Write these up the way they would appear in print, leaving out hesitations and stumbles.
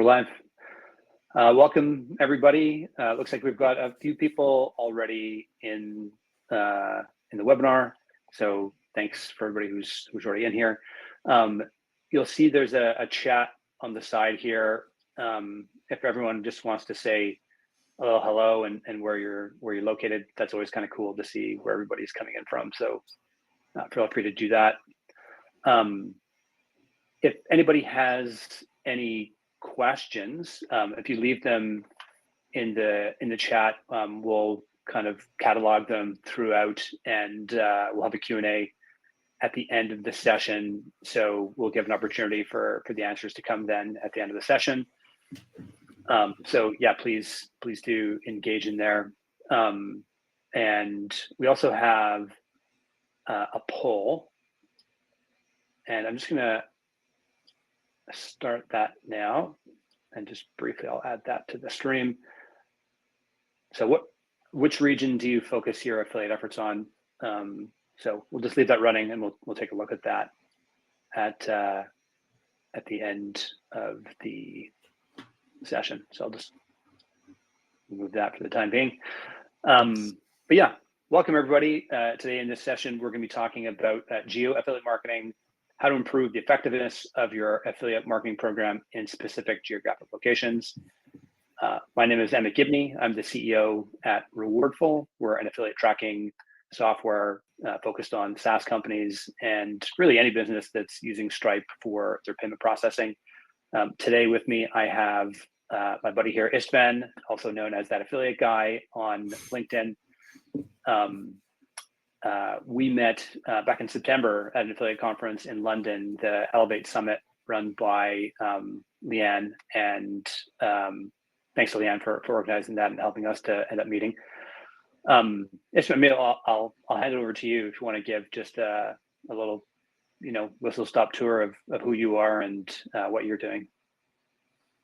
We're live. Welcome everybody. Looks like we've got a few people already in the webinar. So thanks for everybody who's already in here. You'll see there's a chat on the side here. If everyone just wants to say hello and where you're located, that's always kind of cool to see where everybody's coming in from. So feel free to do that. If anybody has any questions, if you leave them in the chat, we'll kind of catalog them throughout, and we'll have a Q&A at the end of the session. So we'll give an opportunity for the answers to come then at the end of the session. So yeah, please do engage in there. And we also have a poll, and I'm just gonna start that now, and just briefly I'll add that to the stream. So which region do you focus your affiliate efforts on? So we'll just leave that running, and we'll take a look at that at the end of the session. So I'll just remove that for the time being. But yeah, welcome everybody. Today in this session, we're going to be talking about geo affiliate marketing, how to improve the effectiveness of your affiliate marketing program in specific geographic locations. My name is Emmett Gibney. I'm the CEO at Rewardful. We're an affiliate tracking software focused on SaaS companies and really any business that's using Stripe for their payment processing. Today with me, I have my buddy here, Ishtvan, also known as That Affiliate Guy on LinkedIn. We met back in September at an affiliate conference in London, the Elevate Summit, run by Leanne, and thanks to Leanne for organizing that and helping us to end up meeting. Maybe I'll hand it over to you if you want to give just a little, whistle-stop tour of who you are and what you're doing.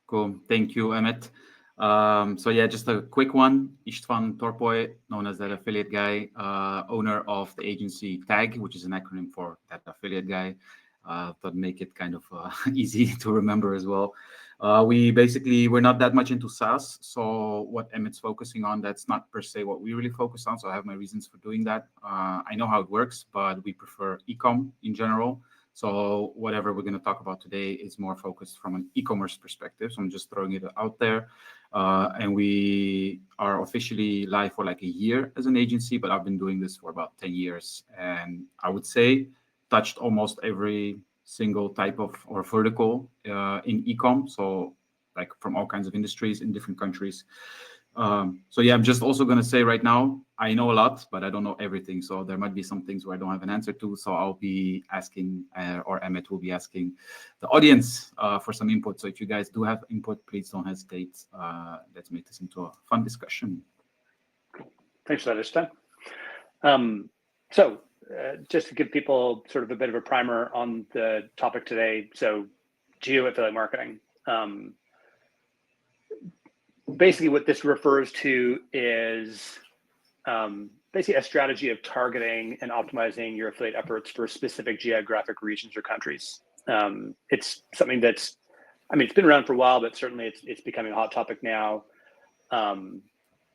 Cool, thank you, Emmett. So yeah, just a quick one. Ishtvan Torpoi, known as That Affiliate Guy, owner of the agency TAG, which is an acronym for That Affiliate Guy. But make it kind of easy to remember as well. We're not that much into SaaS. So what Emmett's focusing on, that's not per se what we really focus on. So I have my reasons for doing that. I know how it works, but we prefer e-com in general. So whatever we're going to talk about today is more focused from an e-commerce perspective. So I'm just throwing it out there. And we are officially live for like a year as an agency, but I've been doing this for about 10 years. And I would say touched almost every single type of or vertical in e-com. So like from all kinds of industries in different countries. So yeah, I'm just also going to say right now, I know a lot, but I don't know everything. So there might be some things where I don't have an answer to. So I'll be asking, or Emmett will be asking the audience for some input. So if you guys do have input, please don't hesitate. Let's make this into a fun discussion. Cool. Thanks for that, Ishtvan. So just to give people sort of a bit of a primer on the topic today. So geo affiliate marketing. Basically what this refers to is basically a strategy of targeting and optimizing your affiliate efforts for specific geographic regions or countries. It's something that's, it's been around for a while, but certainly it's becoming a hot topic now.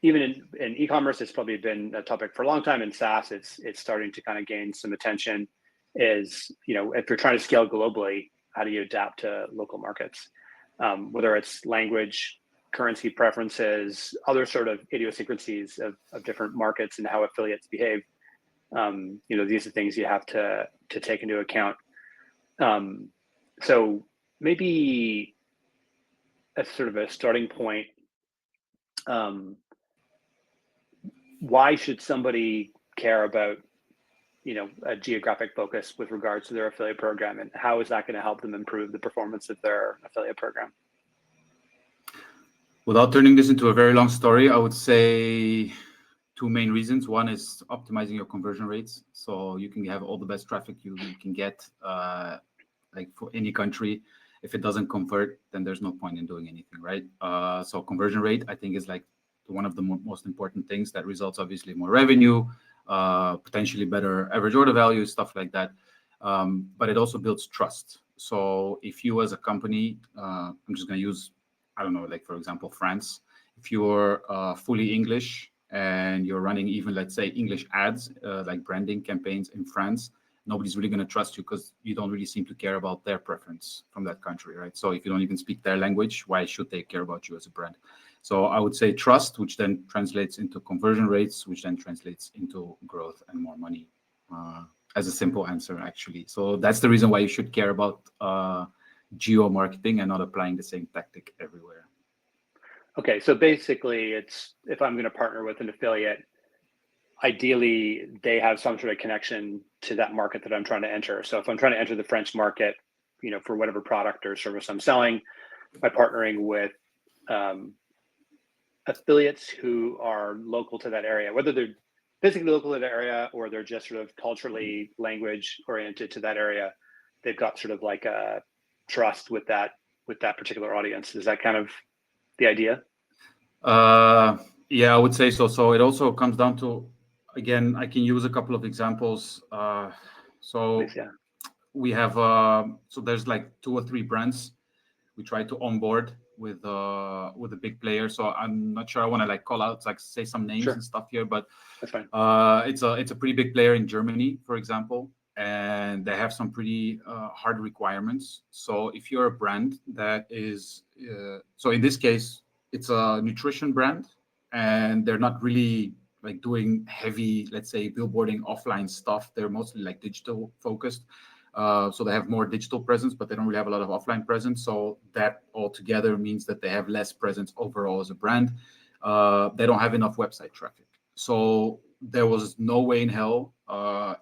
Even in e-commerce, it's probably been a topic for a long time. In SaaS, it's starting to kind of gain some attention. If you're trying to scale globally, how do you adapt to local markets? Whether it's language, currency preferences, other sort of idiosyncrasies of different markets and how affiliates behave. These are things you have to take into account. So maybe as sort of a starting point, why should somebody care about, a geographic focus with regards to their affiliate program, and how is that going to help them improve the performance of their affiliate program? Without turning this into a very long story, I would say two main reasons. One is optimizing your conversion rates. So you can have all the best traffic you can get, like for any country. If it doesn't convert, then there's no point in doing anything, right? So conversion rate, I think, is like one of the most important things that results obviously more revenue, potentially better average order value, stuff like that. But it also builds trust. So if you as a company, I'm just going to use I don't know, like for example, France. If you're fully English and you're running even, let's say, English ads, like branding campaigns in France, nobody's really going to trust you because you don't really seem to care about their preference from that country, right? So if you don't even speak their language, why should they care about you as a brand? So I would say trust, which then translates into conversion rates, which then translates into growth and more money, as a simple answer, actually. So that's the reason why you should care about geo marketing and not applying the same tactic everywhere. Okay, so basically it's, if I'm going to partner with an affiliate, ideally they have some sort of connection to that market that I'm trying to enter. So if I'm trying to enter the French market, you know, for whatever product or service I'm selling, by partnering with affiliates who are local to that area, whether they're physically local to that area or they're just sort of culturally language oriented to that area, they've got sort of like a trust with that particular audience. Is that kind of the idea? Yeah, I would say so. So it also comes down to, again, I can use a couple of examples. So Please, yeah. we have, so there's like 2 or 3 brands we try to onboard with a big player. So I'm not sure I want to like call out, like say some names Sure. and stuff here, but That's fine. it's a pretty big player in Germany, for example, and they have some pretty hard requirements. So if you're a brand that is, so in this case, it's a nutrition brand, and they're not really like doing heavy, let's say, billboarding offline stuff. They're mostly like digital focused. So they have more digital presence, but they don't really have a lot of offline presence. So that altogether means that they have less presence overall as a brand. They don't have enough website traffic. So there was no way in hell,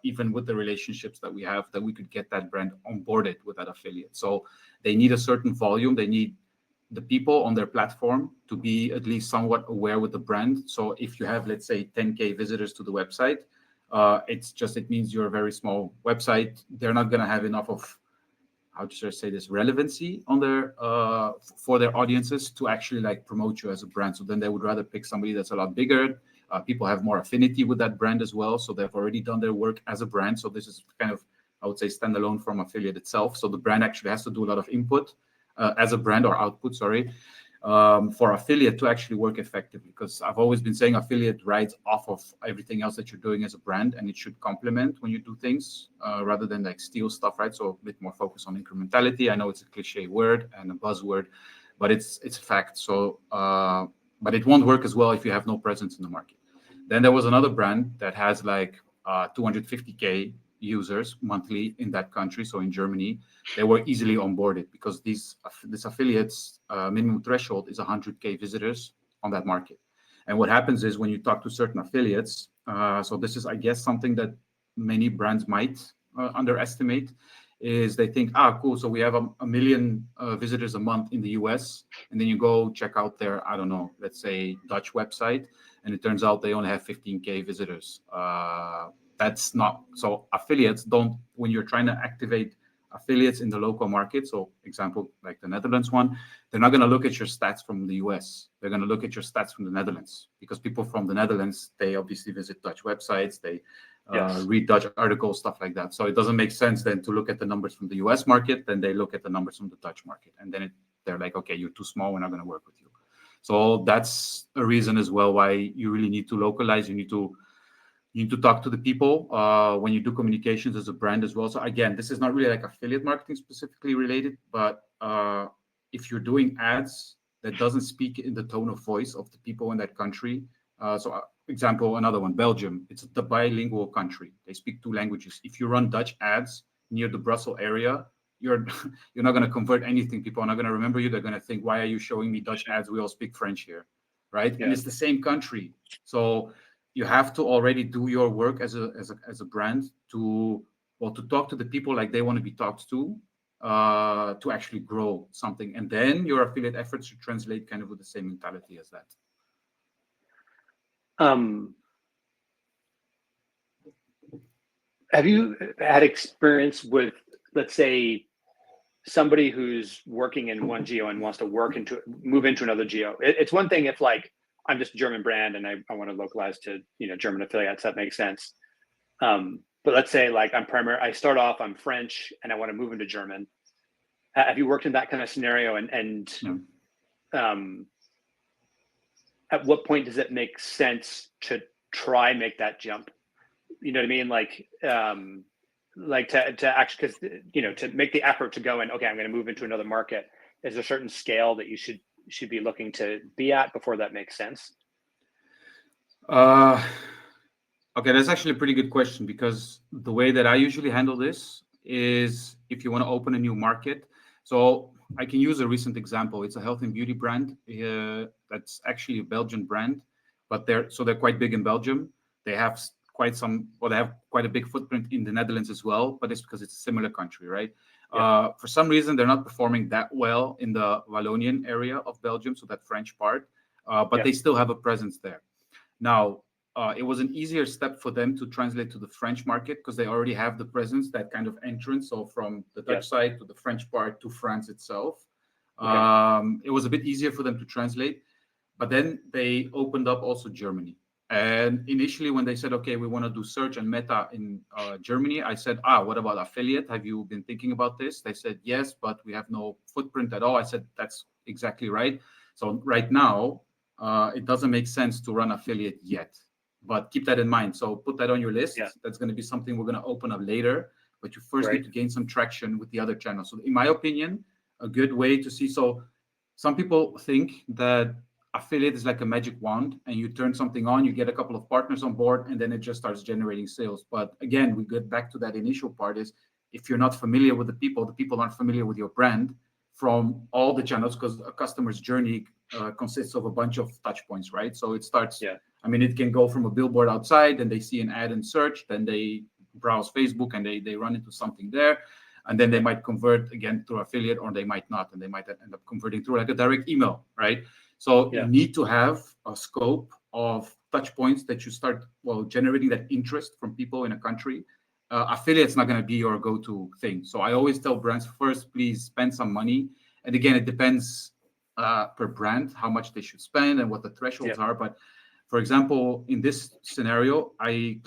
even with the relationships that we have, that we could get that brand onboarded with that affiliate. So they need a certain volume. They need the people on their platform to be at least somewhat aware with the brand. So if you have, let's say, 10K visitors to the website, it means you're a very small website. They're not going to have enough of, how should I say this, relevancy on their for their audiences to actually like promote you as a brand. So then they would rather pick somebody that's a lot bigger. People have more affinity with that brand as well. So they've already done their work as a brand. So this is kind of, I would say, standalone from affiliate itself. So the brand actually has to do a lot of input as a brand, or output, sorry, for affiliate to actually work effectively. Because I've always been saying affiliate rides off of everything else that you're doing as a brand, and it should complement when you do things rather than like steal stuff, right? So a bit more focus on incrementality. I know it's a cliche word and a buzzword, but it's a fact. So, but it won't work as well if you have no presence in the market. Then there was another brand that has like 250K users monthly in that country. So in Germany, they were easily onboarded because this affiliate's minimum threshold is 100K visitors on that market. And what happens is when you talk to certain affiliates, so this is, I guess, something that many brands might underestimate, is they think, cool, so we have a million visitors a month in the US, and then you go check out their, I don't know, let's say Dutch website, and it turns out they only have 15K visitors. That's not, so affiliates don't, when you're trying to activate affiliates in the local market, so example like the Netherlands one, they're not going to look at your stats from the US. They're going to look at your stats from the Netherlands, because people from the Netherlands, they obviously visit Dutch websites, they read Dutch articles, stuff like that. So it doesn't make sense then to look at the numbers from the US market, then they look at the numbers from the Dutch market, and then they're like, okay, you're too small, we're not going to work with you. So that's a reason as well why you really need to localize. You need to talk to the people when you do communications as a brand as well. So again, this is not really like affiliate marketing specifically related, but if you're doing ads that doesn't speak in the tone of voice of the people in that country. Example, another one, Belgium. It's the bilingual country. They speak 2 languages. If you run Dutch ads near the Brussels area, you're not going to convert anything. People are not going to remember you. They're going to think, why are you showing me Dutch ads? We all speak French here, right? Yeah. And it's the same country. So you have to already do your work as a brand to talk to the people like they want to be talked to actually grow something. And then your affiliate efforts should translate kind of with the same mentality as that. Have you had experience with, let's say, somebody who's working in one geo and wants to move into another geo? It's one thing if like I'm just a German brand and I want to localize to German affiliates, that makes sense. But let's say like I start off, I'm French and I want to move into German. Have you worked in that kind of scenario? And at what point does it make sense to try make that jump? You know what I mean? Like to actually, because to make the effort to go in, okay, I'm going to move into another market. Is there a certain scale that you should be looking to be at before that makes sense? Okay, that's actually a pretty good question, because the way that I usually handle this is if you want to open a new market. So I can use a recent example. It's a health and beauty brand. That's actually a Belgian brand, but they're quite big in Belgium. They have they have quite a big footprint in the Netherlands as well, but it's because it's a similar country, right? Yeah. For some reason, they're not performing that well in the Wallonian area of Belgium, so that French part, but they still have a presence there. Now, it was an easier step for them to translate to the French market because they already have the presence, that kind of entrance. So from the Dutch side to the French part to France itself, it was a bit easier for them to translate. But then they opened up also Germany. And initially, when they said, okay, we want to do search and meta in Germany, I said, what about affiliate? Have you been thinking about this? They said, yes, but we have no footprint at all. I said, that's exactly right. So right now, it doesn't make sense to run affiliate yet. But keep that in mind. So put that on your list. Yeah. That's going to be something we're going to open up later. But you first need to gain some traction with the other channels. So in my opinion, a good way to see. So some people think that affiliate is like a magic wand, and you turn something on, you get a couple of partners on board, and then it just starts generating sales. But again, we get back to that initial part is if you're not familiar with the people aren't familiar with your brand from all the channels, because a customer's journey consists of a bunch of touch points, right? So it starts... Yeah. I mean, it can go from a billboard outside, then they see an ad in search, then they browse Facebook and they run into something there. And then they might convert again through affiliate, or they might not, and they might end up converting through like a direct email, right? So you need to have a scope of touch points that you start, generating that interest from people in a country. Affiliate's not going to be your go-to thing. So I always tell brands, first, please spend some money. And again, it depends per brand, how much they should spend and what the thresholds are. But for example, in this scenario, I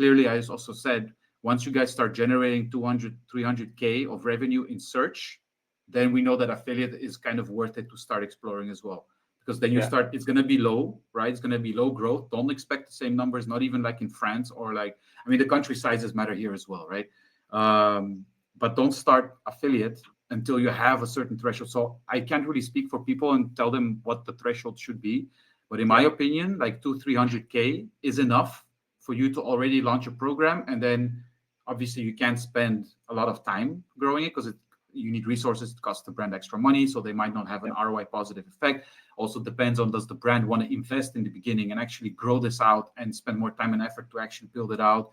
also said, once you guys start generating 200, 300K of revenue in search, then we know that affiliate is kind of worth it to start exploring as well. Because then it's going to be low, right? It's going to be low growth. Don't expect the same numbers, not even like in France or the country sizes matter here as well, right? But don't start affiliate until you have a certain threshold. So I can't really speak for people and tell them what the threshold should be. But in my opinion, like 200-300K is enough for you to already launch a program. And then obviously you can't spend a lot of time growing it because you need resources to cost the brand extra money. So they might not have an ROI positive effect. Also depends on, does the brand want to invest in the beginning and actually grow this out and spend more time and effort to actually build it out,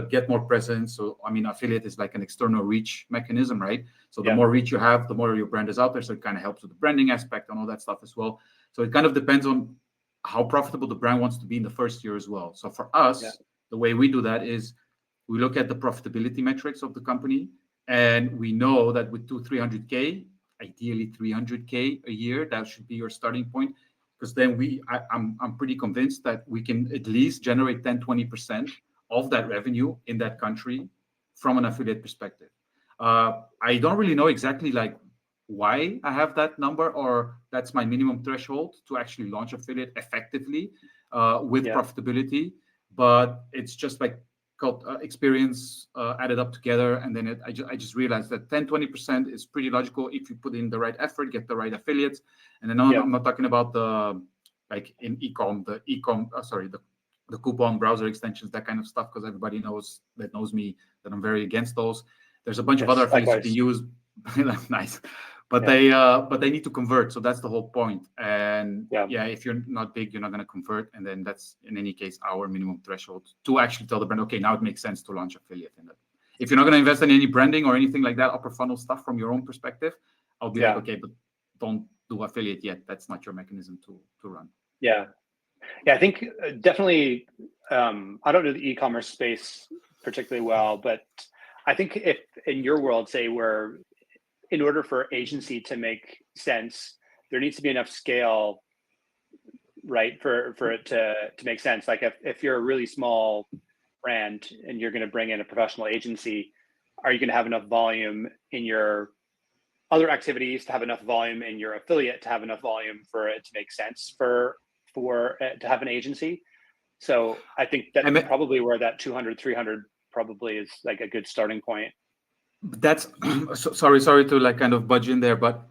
get more presence. So, affiliate is like an external reach mechanism, right? So the more reach you have, the more your brand is out there. So it kind of helps with the branding aspect and all that stuff as well. So it kind of depends on how profitable the brand wants to be in the first year as well. So for us, the way we do that is we look at the profitability metrics of the company, and we know that with 200-300K, ideally 300K a year, that should be your starting point. Because then I'm pretty convinced that we can at least generate 10-20% of that revenue in that country from an affiliate perspective. I don't really know exactly why I have that number, or that's my minimum threshold to actually launch affiliate effectively with profitability. But it's just called experience added up together. And then I just realized that 10-20% is pretty logical if you put in the right effort, get the right affiliates. And then I'm not talking about the in the coupon browser extensions, that kind of stuff, because everybody knows me that I'm very against those. There's a bunch of other affiliates you can use. Nice. But they need to convert. So that's the whole point. And if you're not big, you're not going to convert. And then that's, in any case, our minimum threshold to actually tell the brand, okay, now it makes sense to launch affiliate in that. If you're not going to invest in any branding or anything like that, upper funnel stuff from your own perspective, I'll be like, okay, but don't do affiliate yet. That's not your mechanism to run. Yeah, I think definitely, I don't know the e-commerce space particularly well, but I think if in your world, say, where in order for agency to make sense, there needs to be enough scale, right, for it to make sense. Like if you're a really small brand and you're going to bring in a professional agency, are you going to have enough volume in your other activities to have enough volume in your affiliate to have enough volume for it to make sense for to have an agency. So I think that's probably where that 200, 300 probably is like a good starting point. That's sorry to like kind of budge in there, but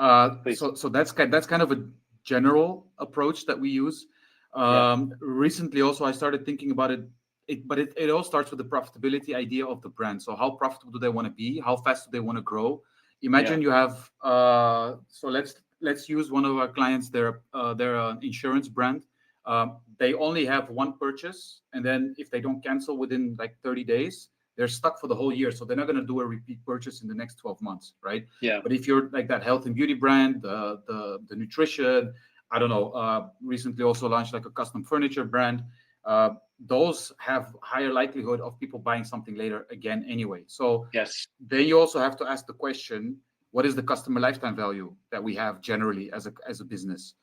so that's kind of a general approach that we use. Recently also I started thinking about but it all starts with the profitability idea of the brand. So how profitable do they want to be? How fast do they want to grow? Imagine you have so let's use one of our clients. They're an insurance brand. They only have one purchase, and then if they don't cancel within like 30 days, they're stuck for the whole year. So they're not going to do a repeat purchase in the next 12 months, right? Yeah. But if you're like that health and beauty brand, the nutrition, I don't know, recently also launched like a custom furniture brand, those have higher likelihood of people buying something later again anyway. So yes, then you also have to ask the question, what is the customer lifetime value that we have generally as a business?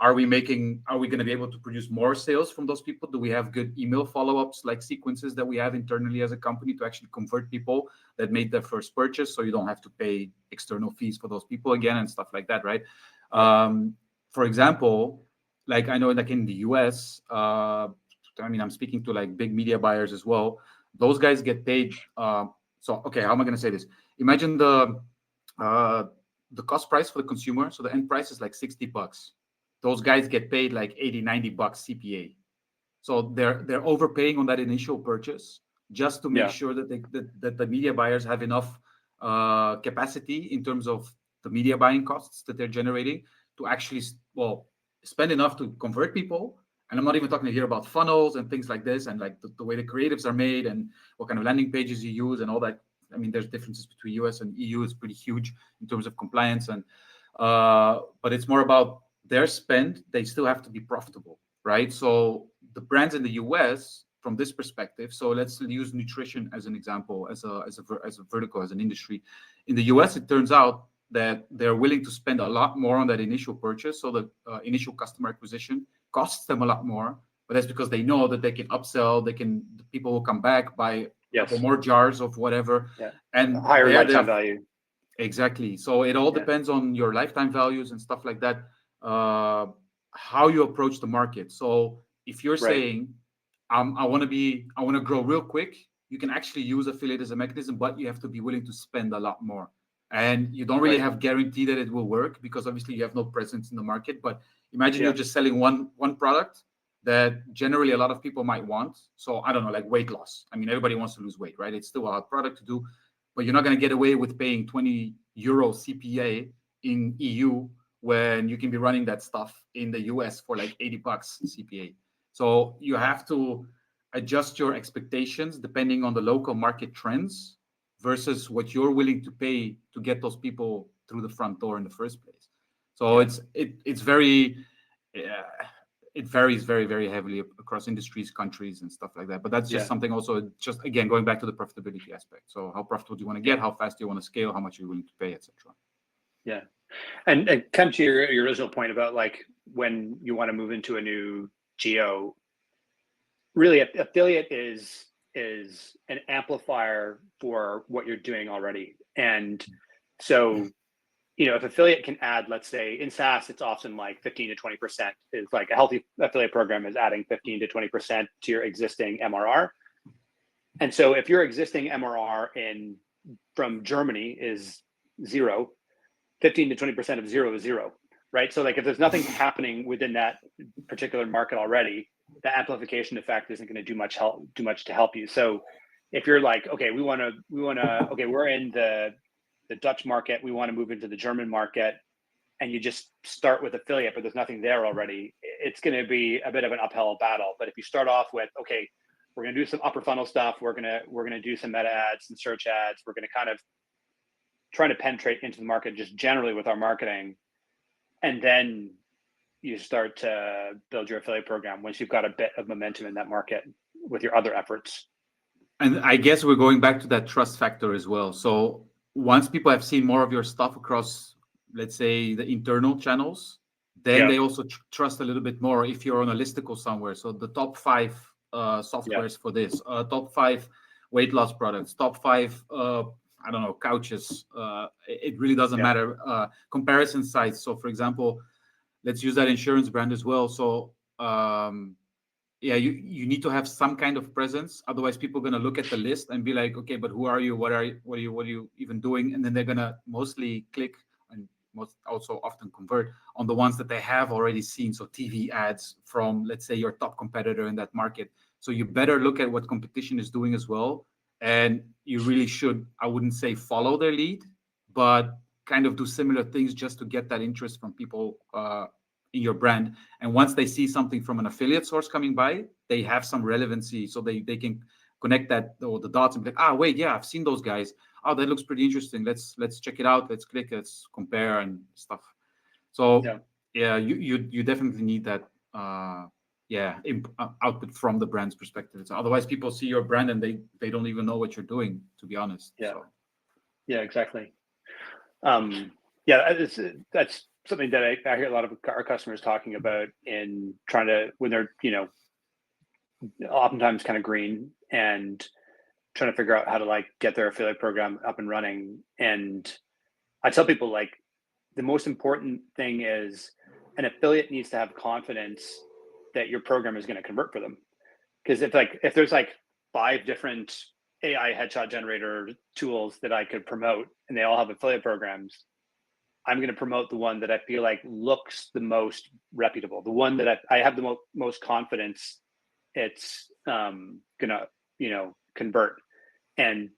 Are we going to be able to produce more sales from those people? Do we have good email follow-ups, like sequences that we have internally as a company to actually convert people that made their first purchase, so you don't have to pay external fees for those people again and stuff like that, right? For example, like I know like in the US, I mean, I'm speaking to like big media buyers as well. Those guys get paid. So, okay, how am I going to say this? Imagine the cost price for the consumer. So the end price is like $60. Those guys get paid like $80-$90 CPA. So they're overpaying on that initial purchase just to make sure that that the media buyers have enough capacity in terms of the media buying costs that they're generating to actually spend enough to convert people. And I'm not even talking here about funnels and things like this, and like the way the creatives are made and what kind of landing pages you use and all that. I mean, there's differences between US and EU. It's pretty huge in terms of compliance, and but it's more about their spend. They still have to be profitable, right? So the brands in the US, from this perspective, so let's use nutrition as an example, as a vertical, as an industry. In the US, it turns out that they're willing to spend a lot more on that initial purchase. So the initial customer acquisition coughs them a lot more, but that's because they know that they can upsell. The people will come back, buy a couple more jars of whatever, and higher lifetime value. Exactly. So it all depends on your lifetime values and stuff like that. How you approach the market. So if you're saying, I want to grow real quick, you can actually use affiliate as a mechanism, but you have to be willing to spend a lot more. And you don't really have guarantee that it will work because obviously you have no presence in the market. But imagine you're just selling one product that generally a lot of people might want. So I don't know, like weight loss. I mean, everybody wants to lose weight, right? It's still a hard product to do, but you're not going to get away with paying 20 euro CPA in EU when you can be running that stuff in the US for like $80 CPA. So you have to adjust your expectations depending on the local market trends versus what you're willing to pay to get those people through the front door in the first place. So it's very, it varies very, very heavily across industries, countries, and stuff like that. But that's just something also, just again, going back to the profitability aspect. So how profitable do you want to get? How fast do you want to scale? How much are you willing to pay, etc. Yeah. And come to your original point about like when you want to move into a new geo, really affiliate is an amplifier for what you're doing already. And so, you know, if affiliate can add, let's say in SaaS, it's often like 15 to 20% is like a healthy affiliate program is adding 15 to 20% to your existing MRR. And so if your existing MRR from Germany is 0, 15 to 20% of 0 is 0, right? So like if there's nothing happening within that particular market already, the amplification effect isn't going to do much to help you. So if you're like, okay, okay, we're in the Dutch market, we want to move into the German market, and you just start with affiliate, but there's nothing there already, it's going to be a bit of an uphill battle. But if you start off with, okay, we're going to do some upper funnel stuff, we're going to do some meta ads and search ads, we're going to kind of try to penetrate into the market just generally with our marketing, and then you start to build your affiliate program once you've got a bit of momentum in that market with your other efforts. And I guess we're going back to that trust factor as well. So once people have seen more of your stuff across, let's say, the internal channels, then they also trust a little bit more if you're on a listicle somewhere. So the top 5 softwares for this, top 5 weight loss products, top 5 I don't know, couches. It really doesn't matter. Comparison sites. So for example, let's use that insurance brand as well. So yeah, you need to have some kind of presence. Otherwise, people are gonna look at the list and be like, okay, but who are you? What are you even doing? And then they're gonna mostly click and most also often convert on the ones that they have already seen. So TV ads from, let's say, your top competitor in that market. So you better look at what competition is doing as well. And you really should, I wouldn't say follow their lead, but kind of do similar things just to get that interest from people in your brand. And once they see something from an affiliate source coming by, they have some relevancy, so they can connect that or the dots and be like, wait, yeah, I've seen those guys. Oh, that looks pretty interesting. Let's check it out. Let's click, let's compare and stuff. So yeah, you definitely need that output from the brand's perspective. So otherwise people see your brand and they don't even know what you're doing, to be honest. Yeah, exactly. That's something that I hear a lot of our customers talking about in trying to, when they're, oftentimes kind of green and trying to figure out how to like get their affiliate program up and running. And I tell people, like, the most important thing is an affiliate needs to have confidence that your program is going to convert for them. Because if there's like 5 different AI headshot generator tools that I could promote and they all have affiliate programs, I'm going to promote the one that I feel like looks the most reputable, the one that I have the most confidence it's gonna convert. And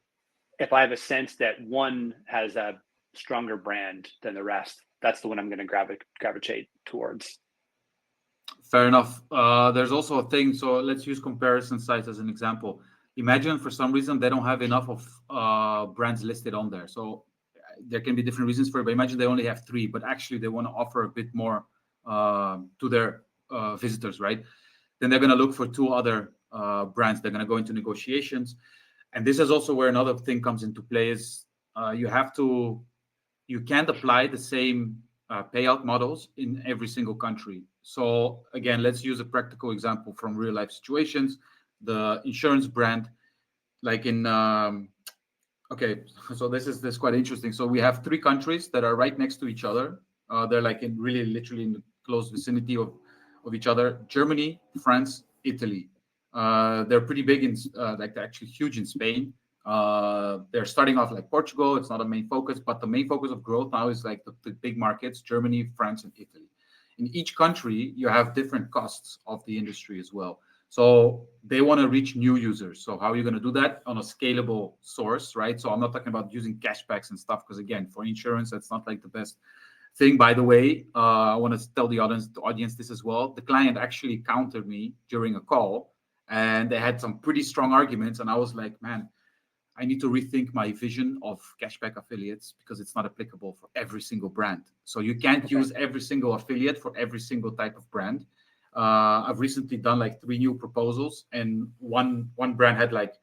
if I have a sense that one has a stronger brand than the rest, that's the one I'm going to gravitate towards. Fair enough. There's also a thing. So let's use comparison sites as an example. Imagine for some reason they don't have enough of brands listed on there. So there can be different reasons for it, but imagine they only have 3, but actually they want to offer a bit more to their visitors, right? Then they're going to look for 2 other brands. They're going to go into negotiations. And this is also where another thing comes into play is you can't apply the same payout models in every single country. So again, let's use a practical example from real life situations. The insurance brand, like in, okay, so this is quite interesting. So we have 3 countries that are right next to each other. They're like literally in the close vicinity of each other: Germany, France, Italy. They're pretty big in, like they're actually huge in Spain. They're starting off like Portugal. It's not a main focus, but the main focus of growth now is like the big markets: Germany, France, and Italy. In each country, you have different costs of the industry as well. So they want to reach new users. So how are you going to do that? On a scalable source, right? So I'm not talking about using cashbacks and stuff, because again, for insurance, that's not like the best thing. By the way, I want to tell the audience this as well. The client actually countered me during a call, and they had some pretty strong arguments. And I was like, man, I need to rethink my vision of cashback affiliates, because it's not applicable for every single brand. So you can't use every single affiliate for every single type of brand. I've recently done like 3 new proposals, and one brand had like,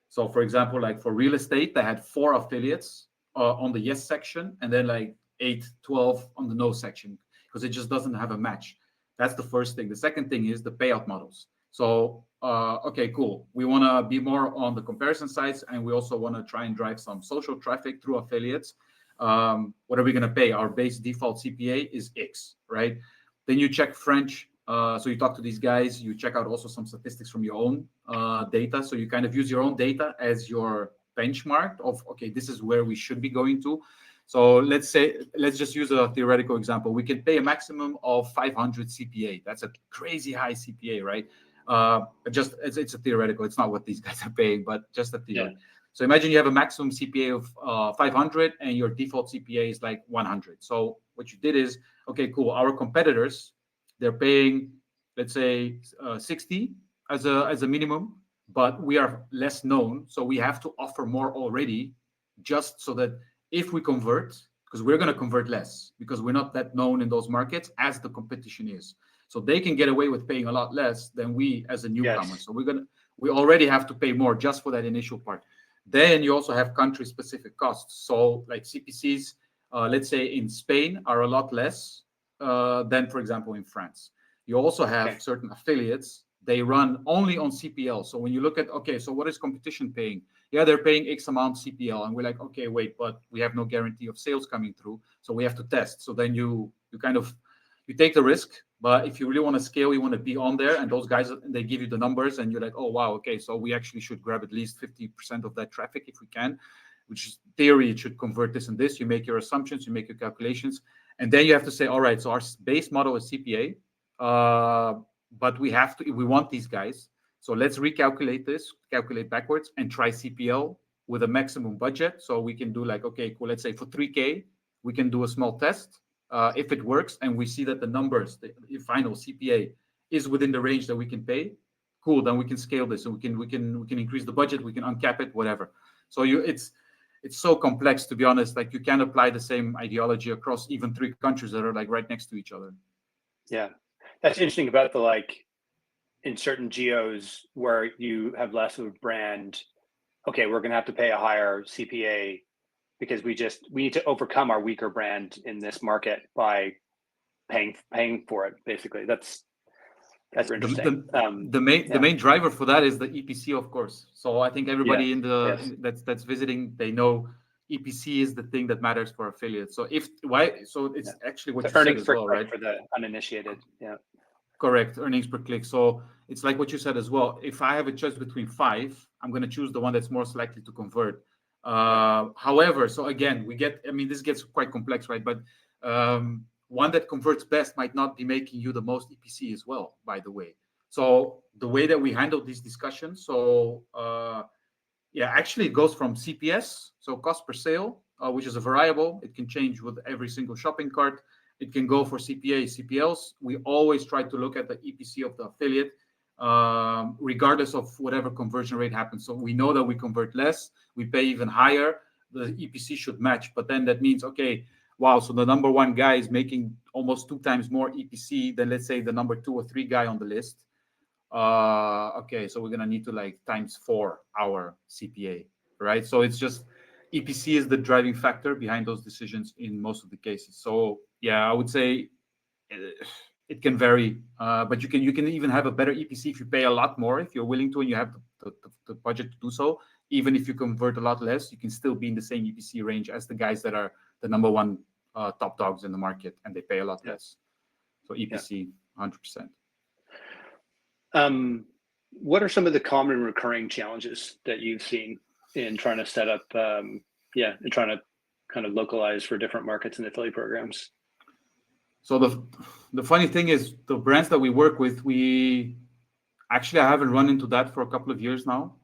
so for example, like for real estate, they had 4 affiliates on the yes section, and then like 8, 12 on the no section, because it just doesn't have a match. That's the first thing. The second thing is the payout models. So, okay, cool. We want to be more on the comparison sites, and we also want to try and drive some social traffic through affiliates. What are we going to pay? Our base default CPA is X, right? Then you check French. So you talk to these guys, you check out also some statistics from your own data. So you kind of use your own data as your benchmark of, okay, this is where we should be going to. So let's just use a theoretical example. We can pay a maximum of 500 CPA. That's a crazy high CPA, right? It's a theoretical. It's not what these guys are paying, but just a theory. Yeah. So imagine you have a maximum CPA of 500 and your default CPA is like 100. So what you did is, okay, cool. Our competitors, they're paying, let's say, 60 as a minimum, but we are less known. So we have to offer more already, just so that if we convert, because we're going to convert less, because we're not that known in those markets as the competition is. So they can get away with paying a lot less than we as a newcomer. Yes. So we already have to pay more just for that initial part. Then you also have country-specific costs. So like CPCs, let's say in Spain, are a lot less than, for example, in France. You also have certain affiliates. They run only on CPL. So when you look at, okay, so what is competition paying? yeah, they're paying X amount CPL, and we're like, okay, wait, but we have no guarantee of sales coming through, so we have to test. So then you kind of you take the risk, but if you really want to scale, you want to be on there, and those guys, they give you the numbers, and you're like, oh wow, okay, so we actually should grab at least 50% of that traffic if we can, which is theory, it should convert this and this. You make your assumptions, you make your calculations, and then you have to say, all right, so our base model is CPA, but we want these guys, so let's recalculate this, calculate backwards, and try CPL with a maximum budget. So we can do like, okay, cool, let's say for 3K, we can do a small test. If it works and we see that the numbers, the final CPA is within the range that we can pay, cool, then we can scale this, and we can increase the budget, we can uncap it, whatever. So it's so complex, to be honest. Like, you can apply the same ideology across even 3 countries that are like right next to each other. Yeah, that's interesting about the, like, in certain geos where you have less of a brand, okay, we're going to have to pay a higher CPA because we need to overcome our weaker brand in this market by paying for it. Basically, that's interesting. The main driver for that is the EPC, of course. So I think everybody that's visiting, they know EPC is the thing that matters for affiliates. So it's actually what you said as well, right? For the uninitiated, yeah. Correct, earnings per click. So it's like what you said as well. If I have a choice between 5, I'm going to choose the one that's most likely to convert. However, so again, this gets quite complex, right? But one that converts best might not be making you the most EPC as well, by the way. So the way that we handle these discussions, actually it goes from CPS, so cost per sale, which is a variable. It can change with every single shopping cart. It can go for CPA, CPLs. We always try to look at the EPC of the affiliate, regardless of whatever conversion rate happens. So we know that we convert less, we pay even higher, the EPC should match. But then that means, okay, wow, so the number 1 guy is making almost 2 times more EPC than, let's say, the number 2 or 3 guy on the list. Okay, so we're going to need to like times 4 our CPA, right? So it's just EPC is the driving factor behind those decisions in most of the cases. So yeah, I would say it can vary, but you can even have a better EPC if you pay a lot more, if you're willing to, and you have the budget to do so. Even if you convert a lot less, you can still be in the same EPC range as the guys that are the number 1 top dogs in the market, and they pay a lot less. So EPC, 100%. What are some of the common recurring challenges that you've seen in trying to set up, and trying to kind of localize for different markets and affiliate programs? So the funny thing is, the brands that we work with, I haven't run into that for a couple of years now,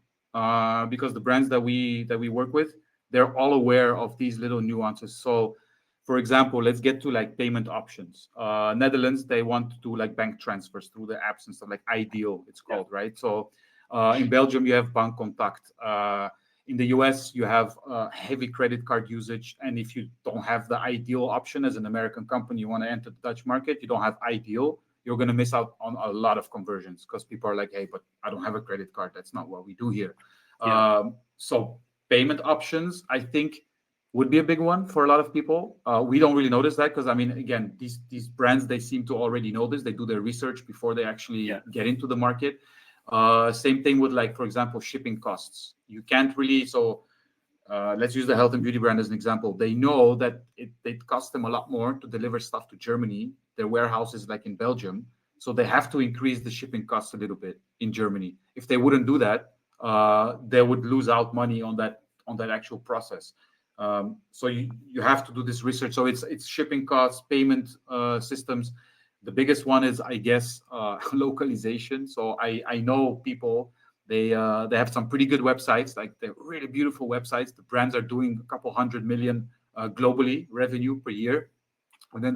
because the brands that we work with, they're all aware of these little nuances. So, for example, let's get to like payment options. Netherlands, they want to do like bank transfers through the apps and stuff, like Ideal, it's called, right? So in Belgium, you have Bank Contact. In the US, you have heavy credit card usage. And if you don't have the Ideal option as an American company, you want to enter the Dutch market, you don't have Ideal, you're going to miss out on a lot of conversions, because people are like, hey, but I don't have a credit card. That's not what we do here. So payment options, I think, would be a big one for a lot of people. We don't really notice that because, again, these brands, they seem to already know this. They do their research before they actually get into the market. Same thing with, like, for example, shipping costs. You can't really, let's use the health and beauty brand as an example. They know that it costs them a lot more to deliver stuff to Germany. Their warehouse is like in Belgium. So they have to increase the shipping costs a little bit in Germany. If they wouldn't do that, they would lose out money on that actual process. So you have to do this research. So it's shipping costs, payment systems. The biggest one is, I guess, localization. So I know people, they have some pretty good websites, like they're really beautiful websites. The brands are doing a couple 100 million globally revenue per year, and then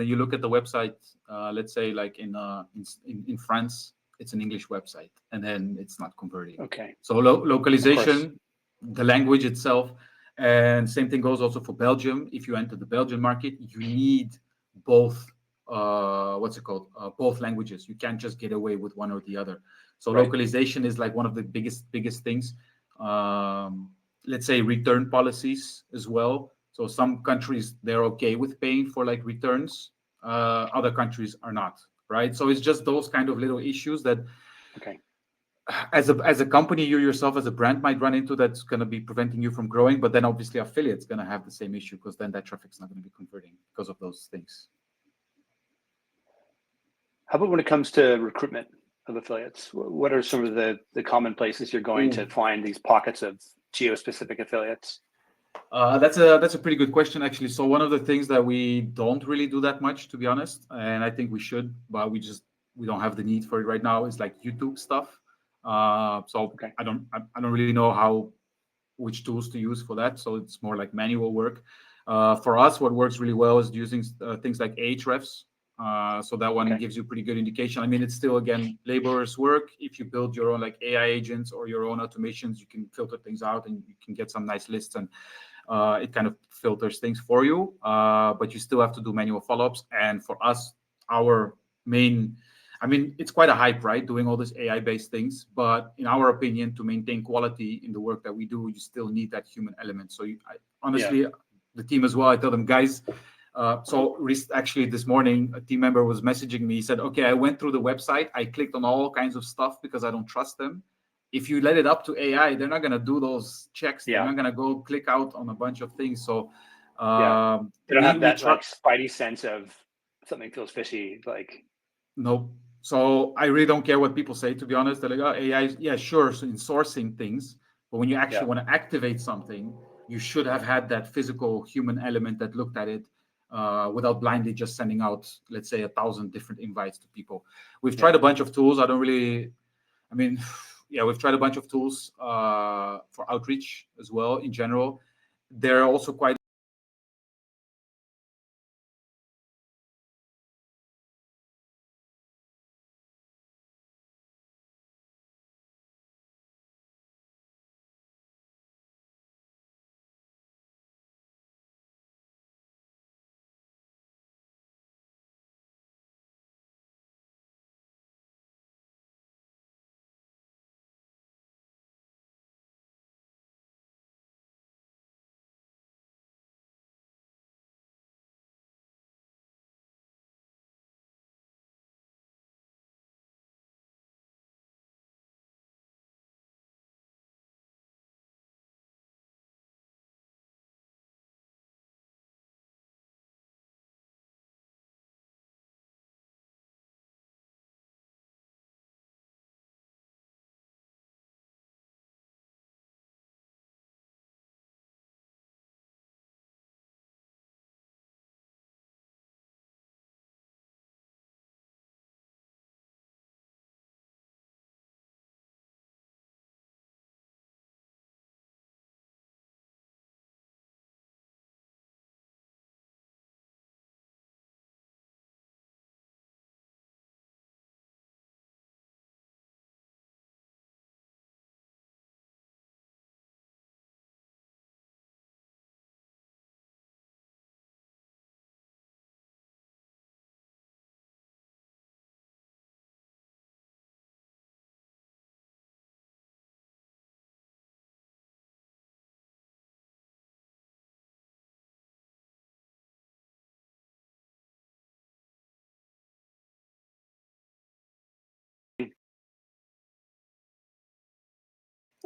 you look at the website. Let's say like in France, it's an English website, and then it's not converting. Okay. So localization, the language itself, and same thing goes also for Belgium. If you enter the Belgian market, you need both. Both languages. You can't just get away with one or the other. So localization is like one of the biggest things. Let's say return policies as well. So some countries, they're okay with paying for like returns. Other countries are not, right? So it's just those kind of little issues that as a company, you yourself as a brand might run into that's going to be preventing you from growing. But then obviously affiliates going to have the same issue, because then that traffic's not going to be converting because of those things. How about when it comes to recruitment of affiliates? What are some of the common places you're going to find these pockets of geo-specific affiliates? That's a pretty good question, actually. So one of the things that we don't really do that much, to be honest, and I think we should, but we don't have the need for it right now, is like YouTube stuff. Okay. I don't really know which tools to use for that. So it's more like manual work. For us, what works really well is using things like Ahrefs. So that one gives you pretty good indication. I mean, it's still, again, laborers' work. If you build your own like AI agents or your own automations, you can filter things out and you can get some nice lists, and it kind of filters things for you. But you still have to do manual follow-ups. And for us, our main, I mean, it's quite a hype, right? Doing all these AI-based things. But in our opinion, to maintain quality in the work that we do, you still need that human element. So honestly, the team as well, I tell them, guys, actually this morning, a team member was messaging me. He said, okay, I went through the website. I clicked on all kinds of stuff because I don't trust them. If you let it up to AI, they're not going to do those checks. They're not going to go click out on a bunch of things. So they don't have that like spidey sense of something feels fishy. Like, no. So I really don't care what people say, to be honest. They're like, oh, AI, yeah, sure, so in sourcing things. But when you actually want to activate something, you should have had that physical human element that looked at it without blindly just sending out, let's say, 1,000 different invites to people. We've tried a bunch of tools. We've tried a bunch of tools for outreach as well in general. They're also quite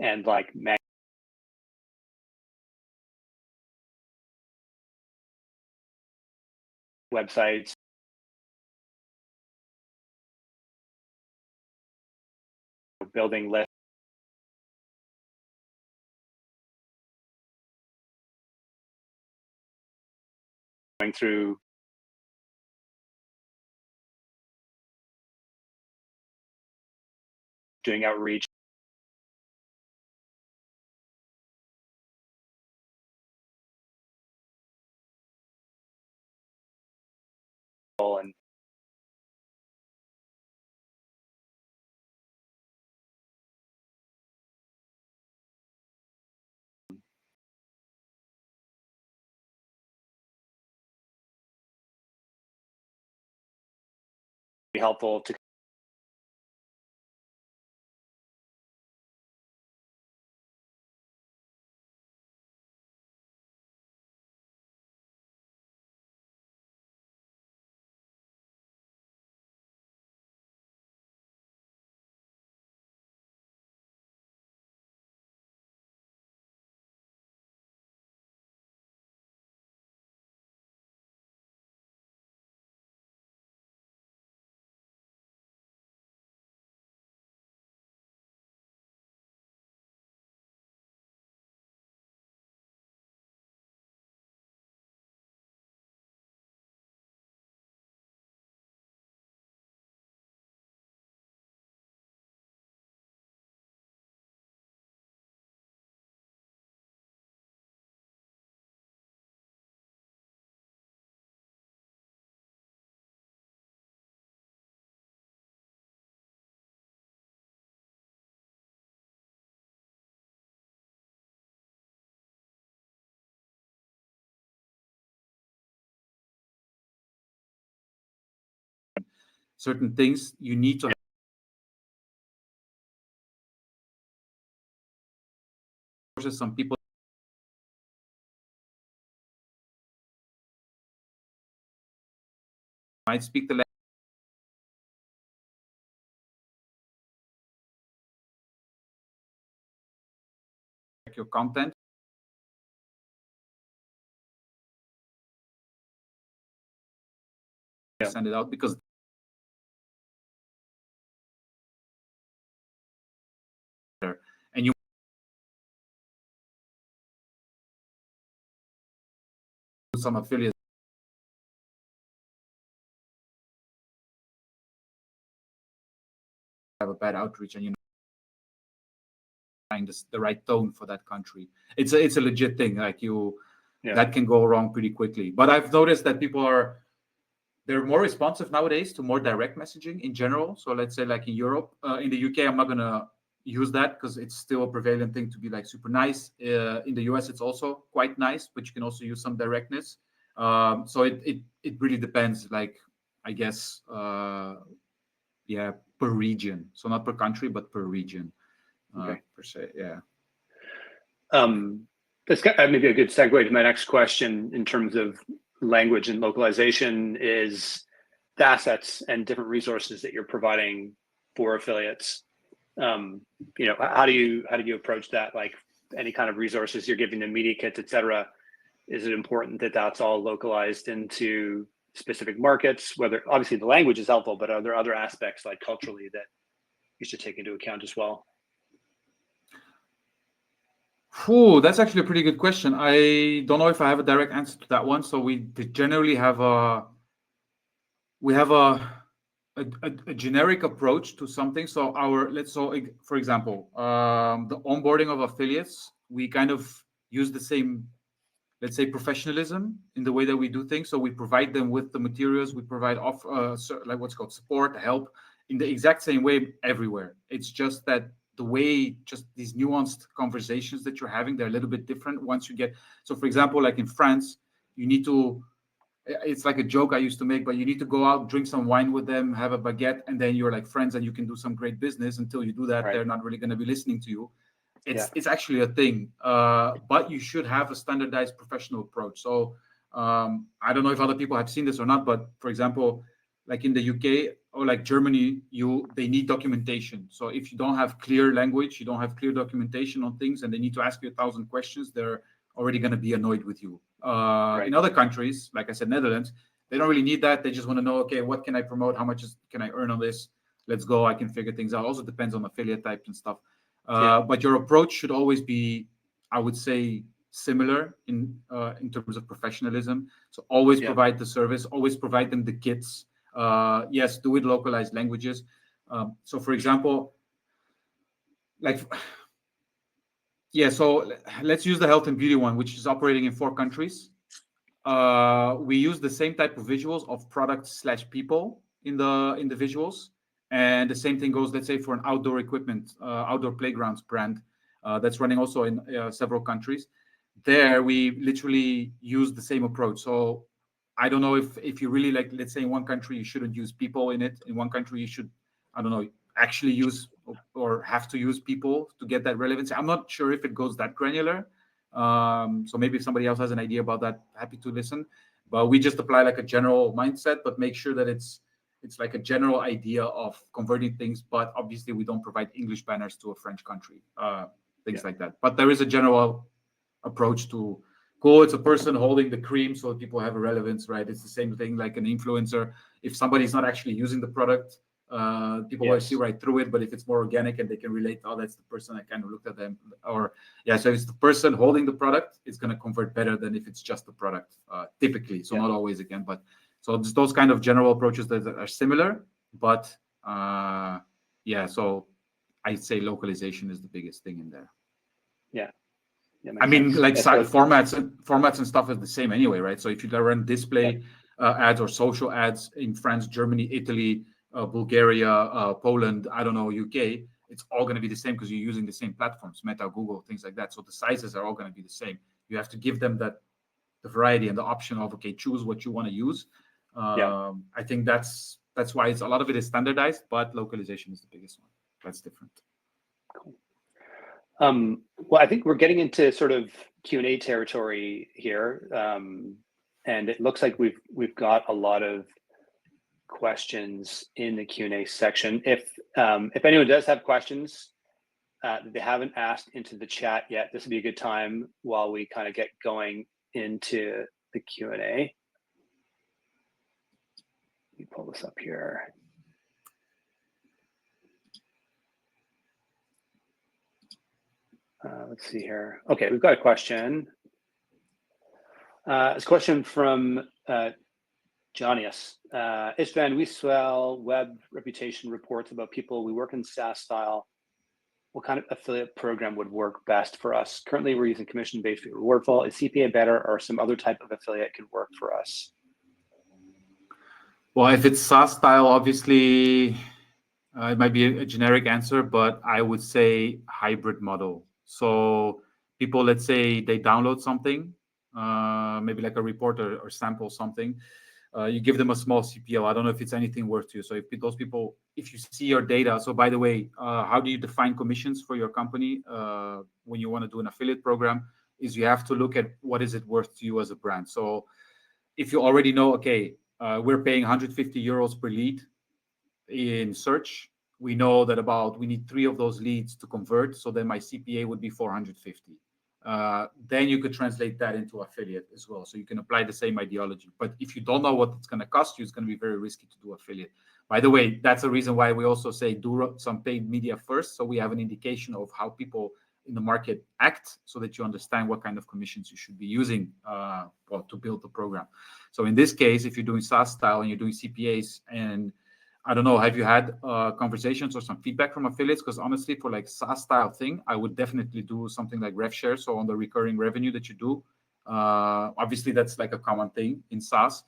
and like websites, building lists, going through doing outreach, and be helpful to certain things, you need to have some people might speak the language. Your content. Yeah. Send it out because and you some affiliates have a bad outreach, and you know find the right tone for that country. It's a legit thing. Like that can go wrong pretty quickly. But I've noticed that people they're more responsive nowadays to more direct messaging in general. So let's say like in Europe, in the UK, I'm not gonna use that because it's still a prevalent thing to be like super nice. In the US, it's also quite nice, but you can also use some directness. So it really depends. Like I guess, yeah, per region. So not per country, but per region, per se. Yeah. That's maybe a good segue to my next question in terms of language and localization is the assets and different resources that you're providing for affiliates. You know, how do you approach that? Like any kind of resources you're giving them, media kits, et cetera. Is it important that that's all localized into specific markets? Whether obviously the language is helpful, but are there other aspects like culturally that you should take into account as well? That's actually a pretty good question. I don't know if I have a direct answer to that one. So we generally have a generic approach to something. So for example, the onboarding of affiliates, we kind of use the same, let's say, professionalism in the way that we do things. So we provide them with the materials, we provide like what's called support, help in the exact same way everywhere. It's just that the way, just these nuanced conversations that you're having, they're a little bit different once you get. So for example, like in France, you need to, it's like a joke I used to make, but you need to go out, drink some wine with them, have a baguette, and then you're like friends and you can do some great business. Until you do that, they're not really going to be listening to you. It's actually a thing, but you should have a standardized professional approach. So I don't know if other people have seen this or not, but for example, like in the UK or like Germany, they need documentation. So if you don't have clear language, you don't have clear documentation on things, and they need to ask you 1,000 questions, they're already going to be annoyed with you. In other countries, like I said, Netherlands, they don't really need that. They just want to know, okay, what can I promote? How much can I earn on this? Let's go. I can figure things out. Also depends on affiliate types and stuff. But your approach should always be, I would say, similar in terms of professionalism. So always provide the service, always provide them the kits. Yes, do it localized languages. So for example, so let's use the health and beauty one, which is operating in 4 countries. We use the same type of visuals of products/people in the visuals. And the same thing goes, let's say, for an outdoor equipment, outdoor playgrounds brand that's running also in several countries. There, we literally use the same approach. So I don't know if you really like, let's say in one country, you shouldn't use people in it. In one country, you should, I don't know, actually use or have to use people to get that relevancy. I'm not sure if it goes that granular. So maybe if somebody else has an idea about that, happy to listen. But we just apply like a general mindset, but make sure that it's like a general idea of converting things. But obviously, we don't provide English banners to a French country, things like that. But there is a general approach to, cool, it's a person holding the cream, so people have a relevance, right? It's the same thing like an influencer. If somebody's not actually using the product, people will see right through it. But if it's more organic and they can relate, oh, that's the person, I kind of looked at them. Or so if it's the person holding the product, it's going to convert better than if it's just the product, typically. So not always again, but so just those kind of general approaches that are similar. But so I'd say localization is the biggest thing in there. I mean, like formats and stuff is the same anyway, right? So if you run display ads or social ads in France, Germany, Italy, Bulgaria, Poland, I don't know, UK, it's all going to be the same because you're using the same platforms, Meta, Google, things like that. So the sizes are all going to be the same. You have to give them the variety and the option of, okay, choose what you want to use. I think that's that's why a lot of it is standardized, but localization is the biggest one. That's different. Cool. Well, I think we're getting into sort of Q&A territory here, and it looks like we've got a lot of questions in the Q&A section. If anyone does have questions that they haven't asked into the chat yet, this would be a good time while we kind of get going into the Q&A. Let me pull this up here. Let's see here. Okay, we've got a question. It's a question from Jonius. Ishtvan, we sell web reputation reports about people we work in SaaS style. What kind of affiliate program would work best for us? Currently, we're using commission-based Rewardful. Is CPA better, or some other type of affiliate could work for us? Well, if it's SaaS style, obviously, it might be a generic answer, but I would say hybrid model. So people, let's say they download something, maybe like a report or sample something. You give them a small CPO. I don't know if it's anything worth to you. So if those people, if you see your data, so by the way, how do you define commissions for your company when you want to do an affiliate program? Is you have to look at what is it worth to you as a brand. So if you already know, okay, we're paying 150 euros per lead in search, we know that we need 3 of those leads to convert. So then my CPA would be 450. Then you could translate that into affiliate as well. So you can apply the same ideology. But if you don't know what it's going to cost you, it's going to be very risky to do affiliate. By the way, that's the reason why we also say do some paid media first. So we have an indication of how people in the market act so that you understand what kind of commissions you should be using to build the program. So in this case, if you're doing SaaS style and you're doing CPAs, and I don't know, have you had conversations or some feedback from affiliates? Because honestly, for like SaaS style thing, I would definitely do something like rev share. So on the recurring revenue that you do, obviously that's like a common thing in SaaS.